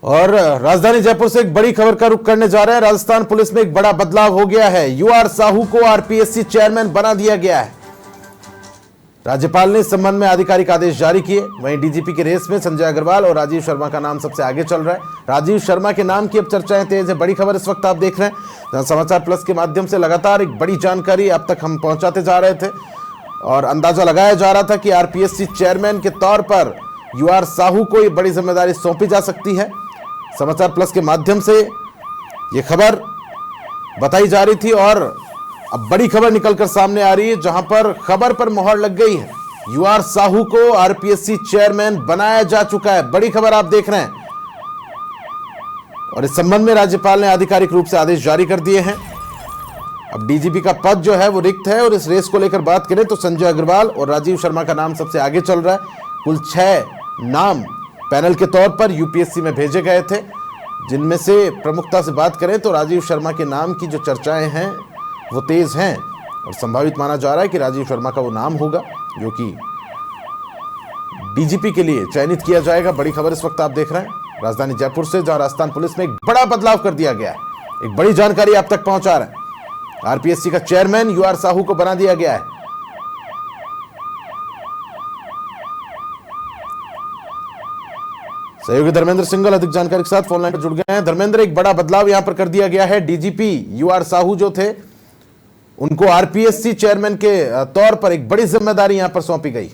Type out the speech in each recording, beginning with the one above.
और राजधानी जयपुर से एक बड़ी खबर का रुख करने जा रहे हैं। राजस्थान पुलिस में एक बड़ा बदलाव हो गया है। यूआर साहू को आरपीएससी चेयरमैन बना दिया गया है। राज्यपाल ने इस संबंध में आधिकारिक आदेश जारी किए। वहीं डीजीपी की रेस में संजय अग्रवाल और राजीव शर्मा का नाम सबसे आगे चल रहा है। राजीव शर्मा के नाम की अब चर्चाएं तेज है। बड़ी खबर इस वक्त आप देख रहे हैं, जहां समाचार प्लस के माध्यम से लगातार एक बड़ी जानकारी अब तक हम पहुंचाते जा रहे थे और अंदाजा लगाया जा रहा था कि आरपीएससी चेयरमैन के तौर पर यूआर साहू को ये बड़ी जिम्मेदारी सौंपी जा सकती है। समाचार प्लस के माध्यम से ये खबर बताई जा रही थी और अब बड़ी खबर निकलकर सामने आ रही है, जहां पर खबर पर मोहर लग गई है। यूआर साहू को आरपीएससी चेयरमैन बनाया जा चुका है। बड़ी खबर आप देख रहे हैं और इस संबंध में राज्यपाल ने आधिकारिक रूप से आदेश जारी कर दिए हैं। अब डीजीपी का पद जो है वो रिक्त है और इस रेस को लेकर बात करें तो संजय अग्रवाल और राजीव शर्मा का नाम सबसे आगे चल रहा है। कुल 6 नाम पैनल के तौर पर यूपीएससी में भेजे गए थे, जिनमें से प्रमुखता से बात करें तो राजीव शर्मा के नाम की जो चर्चाएं हैं वो तेज हैं और संभावित माना जा रहा है कि राजीव शर्मा का वो नाम होगा जो कि डीजीपी के लिए चयनित किया जाएगा। बड़ी खबर इस वक्त आप देख रहे हैं राजधानी जयपुर से, जहां राजस्थान पुलिस में एक बड़ा बदलाव कर दिया गया है। एक बड़ी जानकारी आप तक पहुंचा रहे हैं। आरपीएससी का चेयरमैन यूआर साहू को बना दिया गया है। सहयोगी धर्मेंद्र सिंघल अधिक जानकारी के साथ फोन लाइन पर जुड़ गए हैं। धर्मेंद्र, एक बड़ा बदलाव यहां पर कर दिया गया है। डीजीपी यूआर साहू जो थे उनको आरपीएससी चेयरमैन के तौर पर एक बड़ी जिम्मेदारी यहां पर सौंपी गई।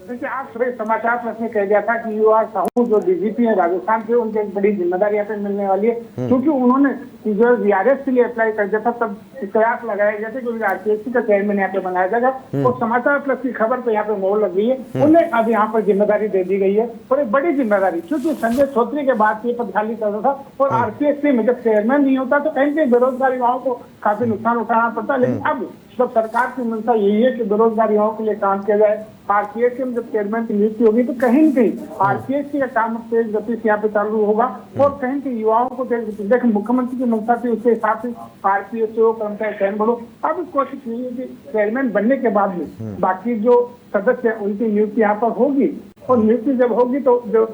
देखिए, आज सुबह समाचार प्लस में कह गया था कि यूआर साहू जो डीजीपी है राजस्थान के, उनकी एक बड़ी जिम्मेदारी यहाँ पे मिलने वाली है, क्योंकि उन्होंने जो वीआरएस के लिए अप्लाई कर दिया था तब कयास लगाया गया था कि आरपीएससी का चेयरमैन यहाँ पे बनाया जाएगा और समाचार प्लस की खबर पे यहाँ पे मोहर लग गई है। उन्हें अब यहाँ पर जिम्मेदारी दे दी गई है और एक बड़ी जिम्मेदारी, क्योंकि संजय चौधरी के बाद ये पद खाली कर रहा था और आरपीएससी में जब चेयरमैन नहीं होता तो कहीं कहीं बेरोजगार युवाओं को काफी नुकसान उठाना पड़ता है। लेकिन अब जब सरकार की मंशा यही है कि बेरोजगार युवाओं के लिए काम किया जाए, आरपीएससी में जब चेयरमैन की नियुक्ति होगी तो कहीं न कहीं आरपीएससी का काम तेज गति से यहाँ पे चालू होगा और कहीं कहीं युवाओं को देख मुख्यमंत्री की मंशा थी, उसके हिसाब से आरपीएससी हो, कर्मचारी चयन बढ़ो। अब कोशिश यही है कि चेयरमैन बनने के बाद में बाकी जो सदस्य उनकी नियुक्ति यहाँ पर होगी और नियुक्ति जब होगी तो जो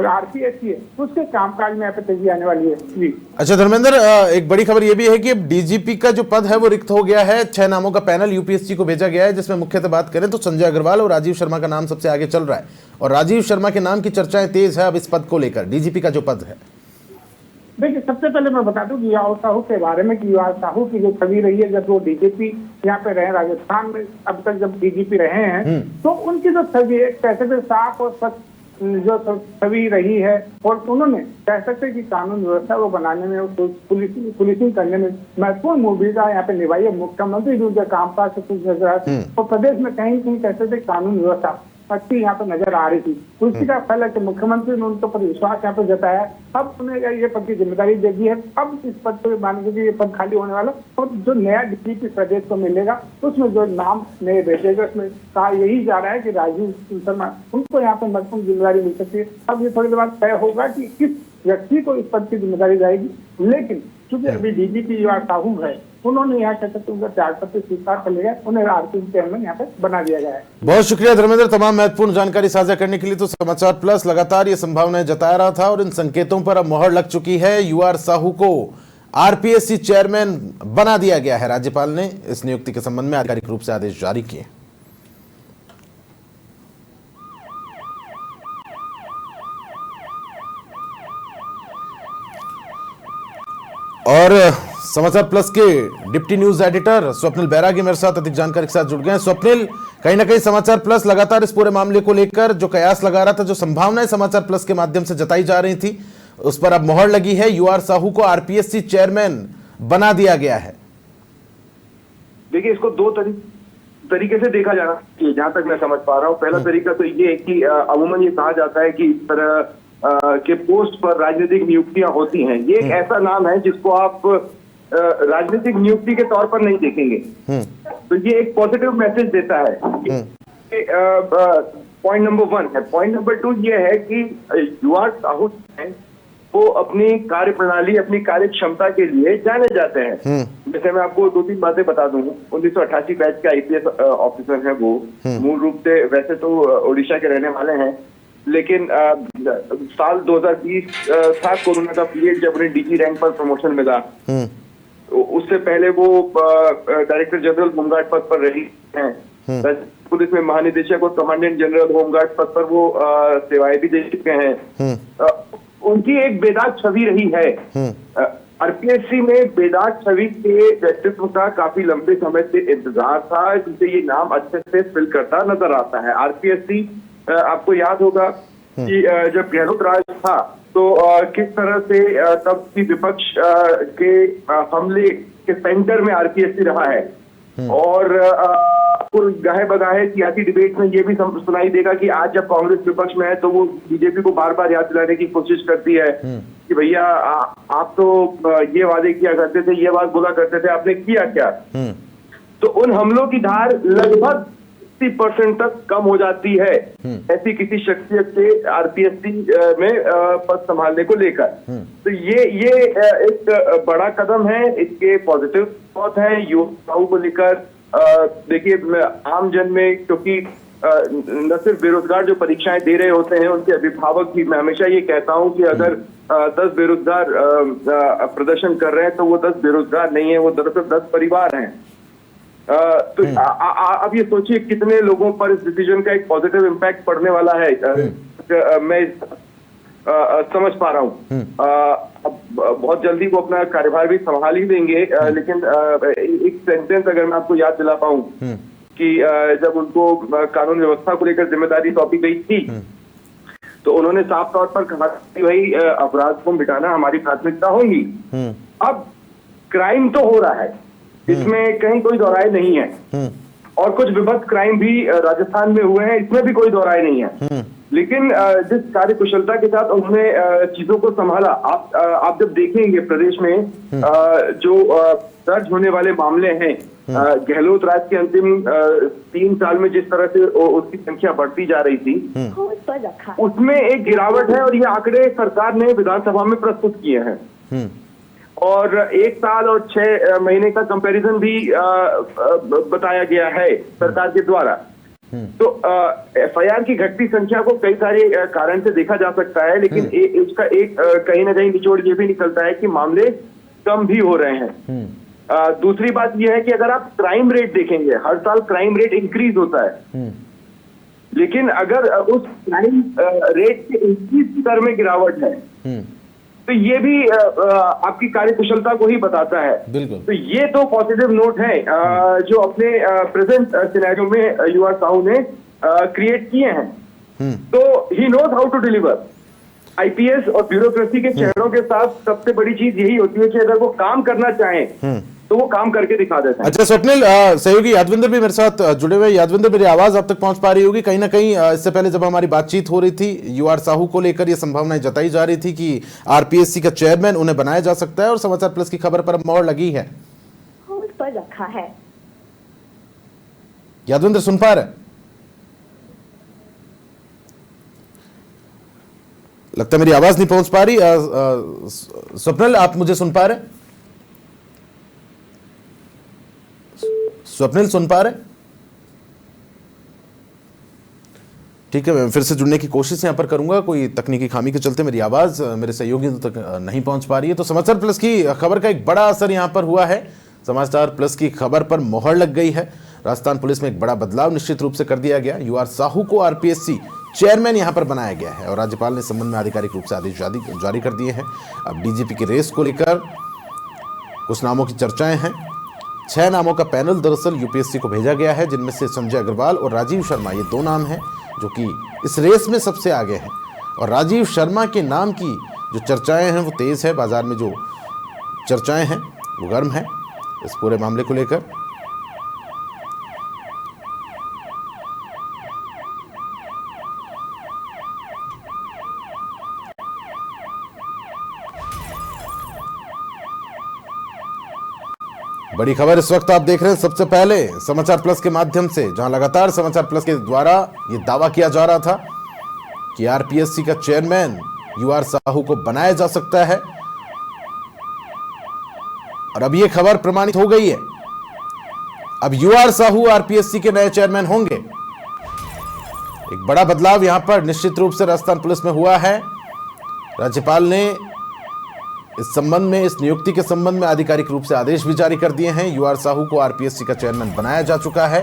आरपीएससी है उसके कामकाज में यहाँ पे तेजी आने वाली है। जी अच्छा धर्मेंद्र, एक बड़ी खबर यह भी है कि अब डीजीपी का जो पद है वो रिक्त हो गया है। 6 नामों का पैनल यूपीएससी को भेजा गया है, जिसमें मुख्यतः बात करें तो संजय अग्रवाल और राजीव शर्मा का नाम सबसे आगे चल रहा है और राजीव शर्मा के नाम की चर्चाएं तेज है अब इस पद को लेकर, डीजीपी का जो पद है। देखिए, सबसे पहले मैं बता दूं कि यूआर साहू के बारे में कि यूआर साहू की जो छवि रही है, जब वो डीजीपी यहाँ पे रहे राजस्थान में, अब तक जब डीजीपी रहे हैं तो उनकी जो छवि है कैसे से साफ और स्वच्छ जो छवि रही है और उन्होंने कह सकते कि कानून व्यवस्था वो बनाने में, पुलिसिंग करने में महत्वपूर्ण भूमिका यहाँ पे निभाई है। मुख्यमंत्री जो कामकाज से कुछ नजर आया और प्रदेश में कहीं कहीं कह सकते कानून व्यवस्था अच्छी यहाँ पे नजर आ रही थी। उसी का फल है कि मुख्यमंत्री ने उनके ऊपर विश्वास यहाँ पे जताया। अब उन्हें ये पद की जिम्मेदारी दे दी है। अब इस पद पे मान लीजिए ये पद खाली होने वाला और जो नया डीजीपी प्रदेश को मिलेगा उसमें जो नाम नए भेजे गए उसमें कहा यही जा रहा है कि राजीव शर्मा उनको यहाँ पे महत्वपूर्ण जिम्मेदारी मिल सकती है। अब ये थोड़ी देर बाद तय होगा कि किस व्यक्ति को इस पद की जिम्मेदारी जाएगी, लेकिन चूंकि अभी डीजीपी यूआर साहू है उन्होंने यहाँ कहते उनका त्यागपत्र स्वीकार कर लिया, उन्हें आरपीएससी चेयरमैन यहाँ पे बना दिया गया है। बहुत शुक्रिया धर्मेंद्र, तमाम महत्वपूर्ण जानकारी साझा करने के लिए। तो समाचार प्लस लगातार ये संभावनाएं जता रहा था और इन संकेतों पर अब मोहर लग चुकी है। यूआर साहू को आरपीएससी चेयरमैन बना दिया गया है। राज्यपाल ने इस नियुक्ति के संबंध में आधिकारिक रूप से आदेश जारी किए। और समाचार प्लस के डिप्टी न्यूज एडिटर स्वप्निल बैरागी मेरे साथ अधिक जानकारी के साथ जुड़ गए हैं। स्वप्निल, कहीं ना कहीं समाचार प्लस लगातार इस पूरे मामले को लेकर जो कयास लगा रहा था, जो संभावनाएं समाचार प्लस के माध्यम से जताई जा रही थी, उस पर अब मोहर लगी है। यूआर साहू को आरपीएससी चेयरमैन बना दिया गया है। देखिए, इसको 2 तरीके से देखा जाना चाहिए जहां तक मैं समझ पा रहा हूँ। पहला तरीका तो ये है कि अमूमन ये कहा जाता है कि इस तरह के पोस्ट पर राजनीतिक नियुक्तियां होती हैं। ये एक ऐसा नाम है जिसको आप राजनीतिक नियुक्ति के तौर पर नहीं देखेंगे, तो ये एक पॉजिटिव मैसेज देता है। पॉइंट नंबर 1 है। पॉइंट नंबर 2 ये है कि यूआर साहू वो अपनी कार्य प्रणाली, अपनी कार्य क्षमता के लिए जाने जाते हैं। जैसे मैं आपको 2-3 बातें बता दूं। 1988 बैच का आईपीएस ऑफिसर है वो। मूल रूप से वैसे तो उड़ीसा के रहने वाले हैं, लेकिन साल 2020 था कोरोना का पीरियड जब उन्हें डीजी रैंक पर प्रमोशन मिला। उससे पहले वो डायरेक्टर जनरल होमगार्ड पद पर रही हैं। पुलिस में महानिदेशक और कमांडेंट जनरल होमगार्ड पद पर वो सेवाएं भी दे चुके हैं। उनकी एक बेदाग छवि रही है। आरपीएससी में बेदाग छवि के व्यक्तित्व का काफी लंबे समय से इंतजार था, जिसे ये नाम अच्छे से फिल करता नजर आता है। आरपीएससी आपको याद होगा कि जब गहलोत राज था तो किस तरह से तब की विपक्ष के हमले के सेंटर में आरपीएससी रहा है। और गाहे बगाहे सियासी डिबेट में ये भी सुनाई देगा कि आज जब कांग्रेस विपक्ष में है तो वो बीजेपी को बार बार याद दिलाने की कोशिश करती है कि भैया आप तो ये वादे किया करते थे, ये बात बोला करते थे, आपने किया क्या। तो उन हमलों की धार लगभग 60% तक कम हो जाती है ऐसी किसी शख्सियत से आरपीएससी में पद संभालने को लेकर। तो ये एक बड़ा कदम है। इसके पॉजिटिव बहुत है युवाओं को लेकर। देखिए आम जन में, क्योंकि न सिर्फ बेरोजगार जो परीक्षाएं दे रहे होते हैं उनके अभिभावक भी, मैं हमेशा ये कहता हूं कि अगर 10 बेरोजगार प्रदर्शन कर रहे हैं तो वो 10 बेरोजगार नहीं है, वो दरअसल 10 परिवार हैं। तो अब ये सोचिए कितने लोगों पर इस डिसीजन का एक पॉजिटिव इम्पैक्ट पड़ने वाला है। मैं समझ पा रहा हूँ। अब बहुत जल्दी वो अपना कार्यभार भी संभाल ही देंगे। लेकिन एक सेंटेंस अगर मैं आपको याद दिला पाऊं कि जब उनको कानून व्यवस्था को लेकर जिम्मेदारी सौंपी गई थी तो उन्होंने साफ तौर पर कहा कि भाई अपराध को मिटाना हमारी प्राथमिकता होगी। अब क्राइम तो हो रहा है, इसमें कहीं कोई दोहराए नहीं है, और कुछ विभत्स क्राइम भी राजस्थान में हुए हैं, इसमें भी कोई दोहराए नहीं है। लेकिन जिस कार्यकुशलता के साथ उन्होंने चीजों को संभाला, आप जब देखेंगे प्रदेश में जो दर्ज होने वाले मामले हैं, गहलोत राज के अंतिम 3 साल में जिस तरह से उसकी संख्या बढ़ती जा रही थी उसमें एक गिरावट है। और ये आंकड़े सरकार ने विधानसभा में प्रस्तुत किए हैं। और 1 साल और 6 महीने का कंपैरिजन भी बताया गया है सरकार के द्वारा। तो एफआईआर की घटती संख्या को कई सारे कारण से देखा जा सकता है, लेकिन इसका एक कहीं ना कहीं निचोड़ ये भी निकलता है कि मामले कम भी हो रहे हैं। दूसरी बात यह है कि अगर आप क्राइम रेट देखेंगे, हर साल क्राइम रेट इंक्रीज होता है, लेकिन अगर उस क्राइम रेट के इंक्रीज दर में गिरावट है तो ये भी आपकी कार्यकुशलता को ही बताता है। बिल्कुल। तो ये 2 पॉजिटिव नोट हैं जो अपने प्रेजेंट सिनेरियो में यूआर साहू ने क्रिएट किए हैं। तो ही knows how to deliver. IPS और ब्यूरोक्रेसी के चेहरों के साथ सबसे बड़ी चीज यही होती है कि अगर वो काम करना चाहें तो वो काम करके दिखा देते हैं। अच्छा स्वप्निल, सहयोगी यादविंदर भी मेरे साथ जुड़े हुए। यादविंदर, मेरी आवाज आप तक पहुंच पा रही होगी? कहीं ना कहीं इससे पहले जब हमारी बातचीत हो रही थी यूआर साहू को लेकर ये संभावनाएं जताई जा रही थी कि आरपीएससी का चेयरमैन उन्हें बनाया जा सकता है, और समाचार प्लस की खबर पर अब मोहर लगी है। पर रखा है। यादविंदर सुन पा रहे? लगता है मेरी आवाज नहीं पहुंच पा रही। स्वप्निल, आप मुझे सुन पा रहे? स्वप्निल सुन पा रहे? ठीक है, मैं फिर से जुड़ने की कोशिश यहां पर करूंगा। कोई तकनीकी खामी के चलते मेरी आवाज मेरे सहयोगी तक नहीं पहुंच पा रही है। तो समाचार प्लस की खबर का एक बड़ा असर यहां पर हुआ है। समाचार प्लस की खबर पर मोहर लग गई है। राजस्थान पुलिस में एक बड़ा बदलाव निश्चित रूप से कर दिया गया। यूआर साहू को आरपीएससी चेयरमैन यहां पर बनाया गया है, और राज्यपाल ने इस संबंध में आधिकारिक रूप से आदेश जारी कर दिए हैं। अब डीजीपी की रेस को लेकर कुछ नामों की चर्चाएं हैं। 6 नामों का पैनल दरअसल यूपीएससी को भेजा गया है, जिनमें से संजय अग्रवाल और राजीव शर्मा, ये 2 नाम हैं जो कि इस रेस में सबसे आगे हैं। और राजीव शर्मा के नाम की जो चर्चाएं हैं वो तेज है, बाजार में जो चर्चाएं हैं वो गर्म है इस पूरे मामले को लेकर। बड़ी खबर इस वक्त आप देख रहे हैं सबसे पहले समाचार प्लस के माध्यम से, जहां लगातार समाचार प्लस के द्वारा यह दावा किया जा रहा था कि आरपीएससी का चेयरमैन यूआर साहू को बनाया जा सकता है, और अब यह खबर प्रमाणित हो गई है। अब यूआर साहू आरपीएससी के नए चेयरमैन होंगे। एक बड़ा बदलाव यहां पर निश्चित रूप से राजस्थान पुलिस में हुआ है। राज्यपाल ने इस संबंध में, इस नियुक्ति के संबंध में आधिकारिक रूप से आदेश भी जारी कर दिए हैं। यूआर साहू को आरपीएससी का चेयरमैन बनाया जा चुका है।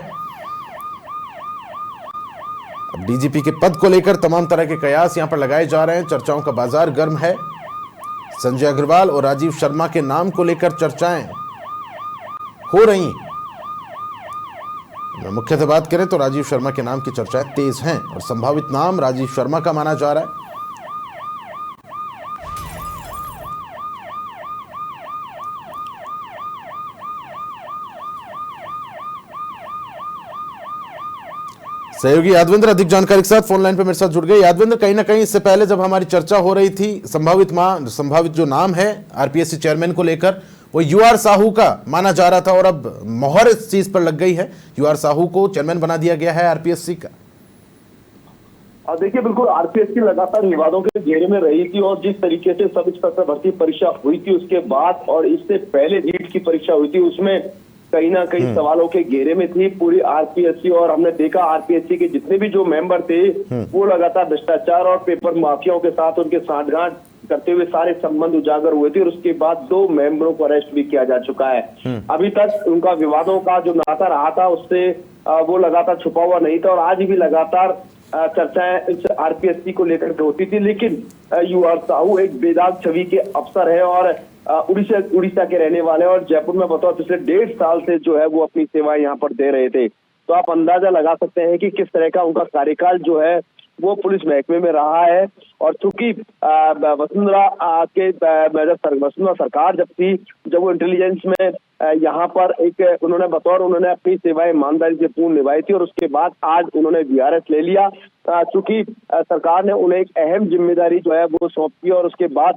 अब डीजीपी के पद को लेकर तमाम तरह के कयास यहां पर लगाए जा रहे हैं। चर्चाओं का बाजार गर्म है। संजय अग्रवाल और राजीव शर्मा के नाम को लेकर चर्चाएं हो रही। मुख्यतः बात करें तो राजीव शर्मा के नाम की चर्चाएं तेज हैं और संभावित नाम राजीव शर्मा का माना जा रहा है। सहयोगी यादविंद्र अधिक जानकारी के साथ फोन लाइन पे मेरे साथ जुड़ गए। यादविंद्र, कहीं ना कहीं इससे पहले जब हमारी चर्चा हो रही थी, संभावित जो नाम है आरपीएससी चेयरमैन को लेकर, वो यूआर साहू का माना जा रहा था और अब मोहर इस चीज पर लग गई है। यूआर साहू को चेयरमैन बना दिया गया है आरपीएससी का। देखिए, बिल्कुल आरपीएससी लगातार विवादों के घेरे में रही थी और जिस तरीके से सब इंस्पेक्टर भर्ती परीक्षा हुई थी उसके बाद और इससे पहले नीट की परीक्षा हुई थी, उसमें कहीं ना कहीं सवालों के घेरे में थी पूरी आरपीएससी। और हमने देखा आरपीएससी के जितने भी जो मेंबर थे वो लगातार भ्रष्टाचार और पेपर माफियाओं के साथ उनके सांठगांठ करते हुए सारे संबंध उजागर हुए थे और उसके बाद 2 मेंबरों को अरेस्ट भी किया जा चुका है। अभी तक उनका विवादों का जो नाता रहा था उससे वो लगातार छुपा हुआ नहीं था और आज भी लगातार चर्चाएं इस आरपीएससी को लेकर होती थी। लेकिन यूआर साहू एक बेदाग छवि के अफसर है और उड़ीसा के रहने वाले और जयपुर में बतौर पिछले 1.5 साल से जो है वो अपनी सेवाएं यहाँ पर दे रहे थे। तो आप अंदाजा लगा सकते हैं कि किस तरह का उनका कार्यकाल जो है वो पुलिस महकमे में रहा है। और चूंकि वसुंधरा सरकार जब थी, जब वो इंटेलिजेंस में यहाँ पर उन्होंने अपनी सेवाएं ईमानदारी से पूर्ण निभाई थी और उसके बाद आज उन्होंने वीआरएस ले लिया। चूंकि सरकार ने उन्हें एक अहम जिम्मेदारी जो है वो सौंप दी और उसके बाद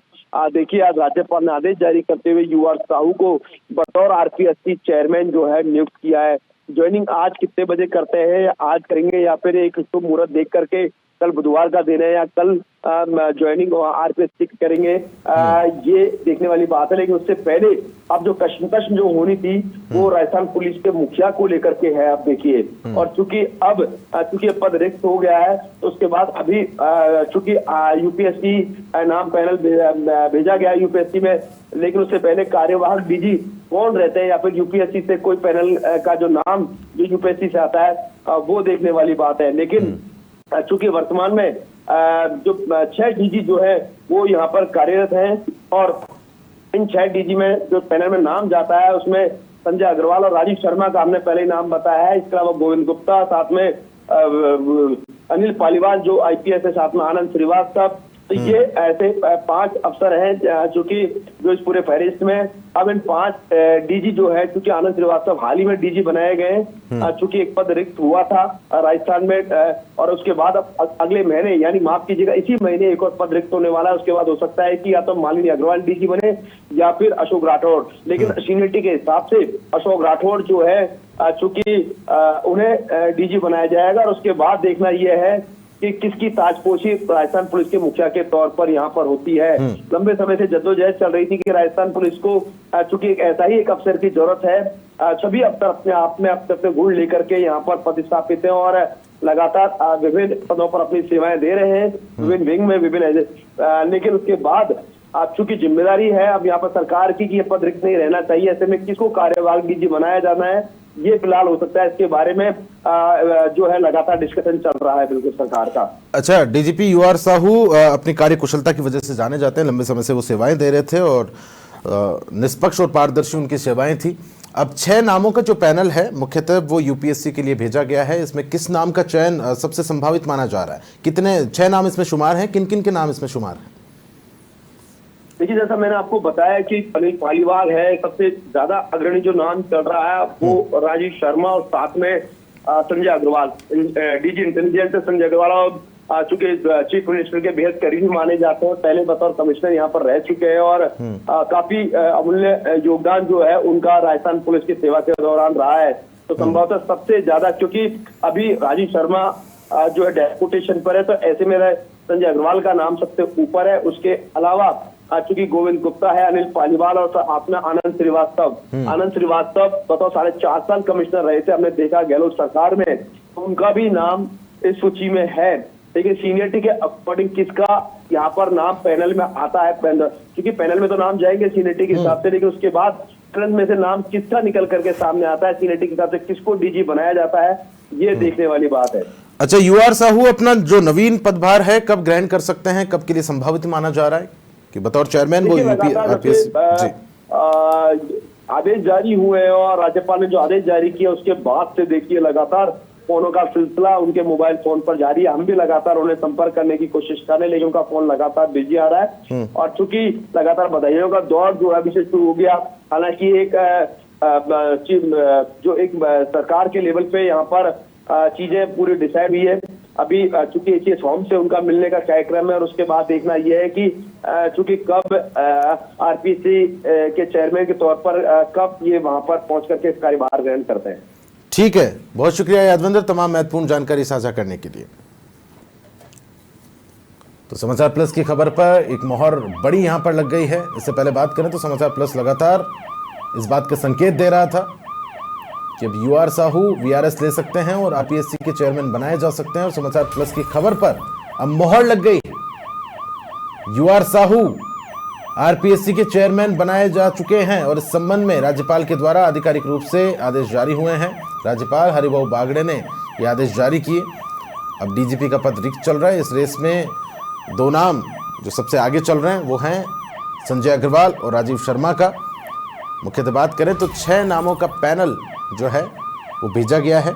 देखिए आज राज्यपाल ने आदेश जारी करते हुए यूआर साहू को बतौर आरपीएससी चेयरमैन जो है नियुक्त किया है। ज्वाइनिंग आज कितने बजे करते हैं, आज करेंगे या फिर एक शुभ मुहूर्त देख करके कल बुधवार का दिन है या कल ज्वाइनिंग आरपीएससी करेंगे, ये देखने वाली बात है। लेकिन उससे पहले अब जो कश्मकश जो होनी थी वो राजस्थान पुलिस के मुखिया को लेकर के है। अब देखिए, और चूंकि पद रिक्त हो गया है तो उसके बाद अभी चूंकि यूपीएससी नाम पैनल भेजा गया यूपीएससी में, लेकिन उससे पहले कार्यवाहक डीजी कौन रहते हैं या फिर यूपीएससी से कोई पैनल का जो नाम जो यूपीएससी से आता है वो देखने वाली बात है। लेकिन चूंकि वर्तमान में जो 6 डीजी जो है वो यहाँ पर कार्यरत हैं और इन 6 डीजी में जो पैनल में नाम जाता है उसमें संजय अग्रवाल और राजीव शर्मा का हमने पहले ही नाम बताया है। इसके अलावा गोविंद गुप्ता, साथ में अनिल पालीवाल जो आईपीएस है, साथ में आनंद श्रीवास्तव। तो ये ऐसे 5 अफसर हैं जो इस पूरे फहरिस्त में। अब इन 5 डीजी जो है, क्योंकि आनंद श्रीवास्तव हाल ही में डीजी बनाए गए, चूंकि एक पद रिक्त हुआ था राजस्थान में और उसके बाद अब अगले महीने यानी माफ कीजिएगा इसी महीने एक और पद रिक्त होने वाला है। उसके बाद हो सकता है कि या तो मालिनी अग्रवाल डीजी बने या फिर अशोक राठौड़। लेकिन सीनियरिटी के हिसाब से अशोक राठौड़ जो है चूंकि उन्हें डीजी बनाया जाएगा और उसके बाद देखना यह है कि किसकी ताजपोशी राजस्थान पुलिस के मुखिया के तौर पर यहाँ पर होती है। लंबे समय से जद्दोजहद चल रही थी कि राजस्थान पुलिस को चूंकि एक ऐसा ही एक अफसर की जरूरत है। सभी अफसर अपने आप में अफसर से गुण लेकर के यहाँ पर प्रतिस्थापित हैं और लगातार विभिन्न पदों पर अपनी सेवाएं दे रहे हैं, विभिन्न विंग में विभिन्न। लेकिन उसके बाद अब चूंकि जिम्मेदारी है अब यहाँ पर सरकार की कि ये पद रिक्त नहीं रहना चाहिए, ऐसे में किसको कार्यवाहक डीजी बनाया जाना है ये फिलहाल हो सकता है। इसके बारे में जो है लगातार डिस्कशन चल रहा है बिल्कुल सरकार का। अच्छा, डीजीपी यूआर साहू अपनी कार्य कुशलता की वजह से जाने जाते हैं। लंबे समय से वो सेवाएं दे रहे थे और निष्पक्ष और पारदर्शी उनकी सेवाएं थी। अब 6 नामों का जो पैनल है मुख्यतः वो यूपीएससी के लिए भेजा गया है। इसमें किस नाम का चयन सबसे संभावित माना जा रहा है? कितने 6 नाम इसमें शुमार हैं? किन किन के नाम इसमें शुमार हैं? देखिए, जैसा मैंने आपको बताया कि अनिल पालीवाल है, सबसे ज्यादा अग्रणी जो नाम चल रहा है वो राजीव शर्मा और साथ में संजय अग्रवाल, डीजी इंटेलिजेंस संजय अग्रवाल। और चूंकि चीफ मिनिस्टर के बेहद करीबी माने जाते हैं, पहले बतौर कमिश्नर यहाँ पर रह चुके हैं और काफी अमूल्य योगदान जो है उनका राजस्थान पुलिस की सेवा के दौरान रहा है। तो संभवतः सबसे ज्यादा, क्योंकि अभी राजीव शर्मा जो है डेपुटेशन पर है, तो ऐसे में संजय अग्रवाल का नाम सबसे ऊपर है। उसके अलावा चूंकि गोविंद गुप्ता है, अनिल पालीवाल और अपना आनंद श्रीवास्तव बतौर 4.5 साल कमिश्नर रहे थे। हमने देखा गहलोत सरकार में उनका भी नाम इस सूची में है, लेकिन सीनियरिटी के अकॉर्डिंग किसका यहाँ पर नाम पैनल में आता है, क्योंकि पैनल में तो नाम जाएंगे सीनियरिटी के हिसाब से, लेकिन उसके बाद तुरंत में से नाम किसका निकल करके सामने आता है सीनियरिटी के हिसाब से, किसको डीजी बनाया जाता है, ये देखने वाली बात है। अच्छा, यूआर साहू अपना जो नवीन पदभार है कब ग्रहण कर सकते हैं, कब के लिए संभावित माना जा रहा है कि बतौर चेयरमैन वो यूपी आरपीएस? आदेश जारी हुए हैं और राज्यपाल ने जो आदेश जारी किया उसके बाद से देखिए लगातार फोनों का सिलसिला उनके मोबाइल फोन पर जारी है। हम भी लगातार उन्हें संपर्क करने की कोशिश कर रहे हैं, लेकिन उनका फोन लगातार बिजी आ रहा है। और चूंकि लगातार बधाइयों का दौर जो अभी से शुरू हो गया, हालांकि एक जो एक सरकार के लेवल पे यहाँ पर चीजें पूरी डिसाइड हुई है। अभी चूंकि एचएस होम से उनका मिलने का कार्यक्रम है और उसके बाद देखना यह है कि चूंकि कब आरपीसी के चेयरमैन के तौर पर कब ये वहां पर पहुंच करके कार्यभार ग्रहण करते हैं। ठीक है, बहुत शुक्रिया यादविंदर तमाम महत्वपूर्ण जानकारी साझा करने के लिए। तो समाचार प्लस की खबर पर एक मोहर बड़ी यहां पर लग गई है। इससे पहले बात करें तो समाचार प्लस लगातार इस बात का संकेत दे रहा था कि अब यूआर साहू वीआरएस ले सकते हैं और आरपीएससी के चेयरमैन बनाए जा सकते हैं, और समाचार प्लस की खबर पर अब मोहर लग गई। यूआर साहू आरपीएससी के चेयरमैन बनाए जा चुके हैं और इस संबंध में राज्यपाल के द्वारा आधिकारिक रूप से आदेश जारी हुए हैं। राज्यपाल हरिभाऊ बागड़े ने ये आदेश जारी किए। अब डीजीपी का पद रिक्त चल रहा है। इस रेस में दो नाम जो सबसे आगे चल रहे हैं वो हैं संजय अग्रवाल और राजीव शर्मा का। मुख्यतः बात करें तो 6 नामों का पैनल जो है वो भेजा गया है।